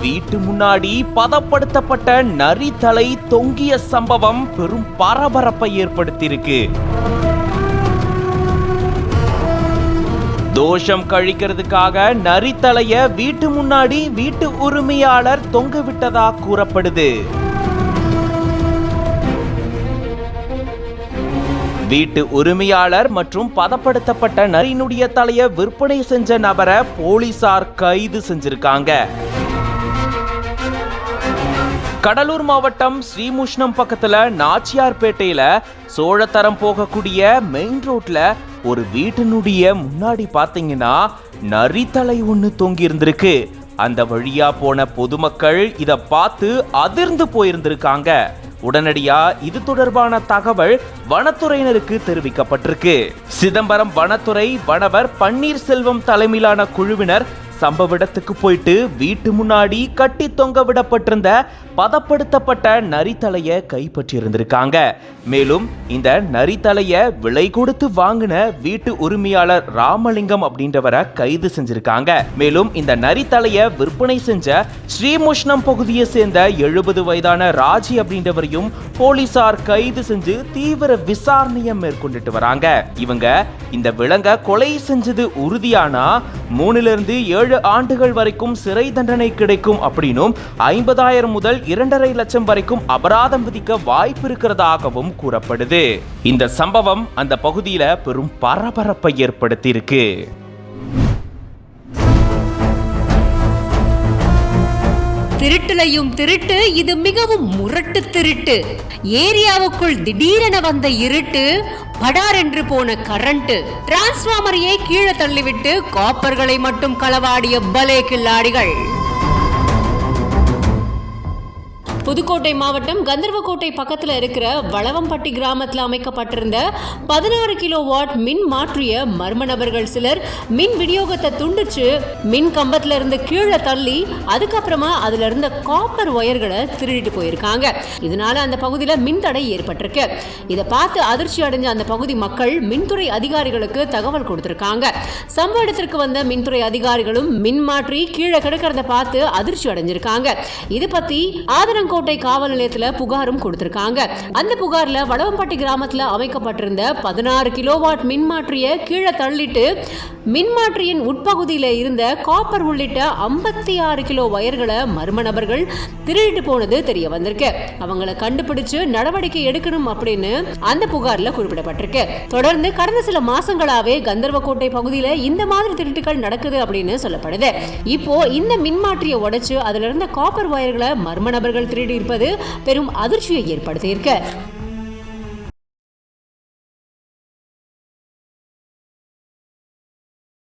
வீட்டு முன்னாடி பதப்படுத்தப்பட்ட நரி தலை தொங்கிய சம்பவம் பெரும் பரபரப்பை ஏற்படுத்தியிருக்கு. தோஷம் கழிக்கிறதுக்காக நரி தலைய வீட்டு முன்னாடி வீட்டு உரிமையாளர் தொங்க விட்டதா கூறப்படுது. வீட்டு உரிமையாளர் மற்றும் பதப்படுத்தப்பட்ட நரியினுடைய தலைய விற்பனை செஞ்ச நபரை போலீசார் கைது செஞ்சிருக்காங்க. கடலூர் மாவட்டம் ஸ்ரீமுஷ்ணம் பக்கத்துல நாச்சியார்பேட்டையில சோழத்தரம் போகக்கூடிய மெயின் ரோட்ல ஒரு வீட்டினுடைய முன்னாடி பாத்தீங்கன்னா நரித்தலை ஒண்ணு தொங்கி இருந்திருக்கு. அந்த வழியா போன பொதுமக்கள் இத பார்த்து அதிர்ந்து போயிருந்திருக்காங்க. உடனடியா இது தொடர்பான தகவல் வனத்துறையினருக்கு தெரிவிக்கப்பட்டிருக்கு. சிதம்பரம் வனத்துறை வனவர் பன்னீர்செல்வம் தலைமையிலான குழுவினர் சம்பவ இடத்துக்கு போயிட்டு வீட்டு முன்னாடி கட்டி தொங்க விடப்பட்டிருந்த பதப்படுத்தப்பட்ட நரித்தலைய கைப்பற்றி இருந்திருக்காங்க. மேலும் இந்த நரித்தலைய விலை கொடுத்து வாங்கின வீட்டு உரிமையாளர் ராமலிங்கம் அப்படின்றவரை கைது செஞ்சிருக்காங்க. மேலும் இந்த நரித்தலைய விற்பனை செஞ்ச ஸ்ரீமுஷ்ணம் பகுதியை சேர்ந்த 70 வயதான ராஜி அப்படின்றவரையும் போலீசார் கைது செஞ்சு தீவிர விசாரணையை மேற்கொண்டுட்டு வராங்க. இவங்க இந்த விலங்கை கொலை செஞ்சது உறுதியானா 3 ஆண்டுகள் வரைக்கும் சிறை தண்டனை கிடைக்கும் அப்படின்னும் 50,000 முதல் 2.5 லட்சம் வரைக்கும் அபராதம் விதிக்க வாய்ப்பு இருக்கிறதாகவும் கூறப்படுது. இந்த சம்பவம் அந்த பகுதியில பெரும் பரபரப்பை ஏற்படுத்தி இருக்கு. திருட்டுலையும் திருட்டு, இது மிகவும் முரட்டு திருட்டு. ஏரியாவுக்குள் திடீரென வந்த இருட்டு, படார் என்று போன கரண்ட், டிரான்ஸ்பார்மரையே கீழே தள்ளிவிட்டு காப்பர்களை மட்டும் களவாடிய பலே கில்லாடிகள். புதுக்கோட்டை மாவட்டம் கந்தர்வக்கோட்டை பக்கத்தில் இருக்கிற வளவம்பட்டி கிராமத்தில் அமைக்கப்பட்டிருந்த 16 கிலோவாட் மின் மாற்றிய மர்ம நபர்கள் சிலர் மின் விநியோகத்தை துண்டிச்சு மின் கம்பத்துல இருந்து கீழே தள்ளி அதுக்கப்புறமா அதுல இருந்த காப்பர் ஒயர்களை திருடிட்டு போயிருக்காங்க. இதனால அந்த பகுதியில் மின் தடை ஏற்பட்டிருக்கு. இதை பார்த்து அதிர்ச்சி அடைஞ்ச அந்த பகுதி மக்கள் மின்துறை அதிகாரிகளுக்கு தகவல் கொடுத்திருக்காங்க. சம்பவ இடத்திற்கு வந்த மின்துறை அதிகாரிகளும் மின் மாற்றி கீழே கிடக்கிறத பார்த்து அதிர்ச்சி அடைஞ்சிருக்காங்க. இது பத்தி ஆதரங்கோட்டை காவல் நிலையத்துல புகாரும் கொடுத்திருக்காங்க. அந்த புகார்ல வளவம்பட்டி கிராமத்துல அமைக்கப்பட்டிருந்த 16 கிலோவாட் மின்மாற்றியை கீழே தள்ளிட்டு மின்மாற்றியின் உட்பகுதியில இருந்த காப்பர் உள்ளிட்ட 56 கிலோ வயர்களை மர்ம நபர்கள் திருடிட்டு போனது தெரிய வந்திருக்கு. அவங்களை கண்டுபிடிச்சு நடவடிக்கை எடுக்கணும் அப்படின்னு அந்த புகார்ல குறிப்பிடப்பட்டிருக்கு. தொடர்ந்து கடந்த சில மாசங்களாவே கந்தர்வக்கோட்டை பகுதியில இந்த மாதிரி திருட்டுகள் நடக்குது அப்படின்னு சொல்லப்படுது. இப்போ இந்த மின்மாற்றியை உடைச்சு அதுல இருந்த காப்பர் வயர்களை மர்ம நபர்கள் திருடி இருப்பது பெரும் அதிர்ச்சியை ஏற்படுத்தியிருக்கு.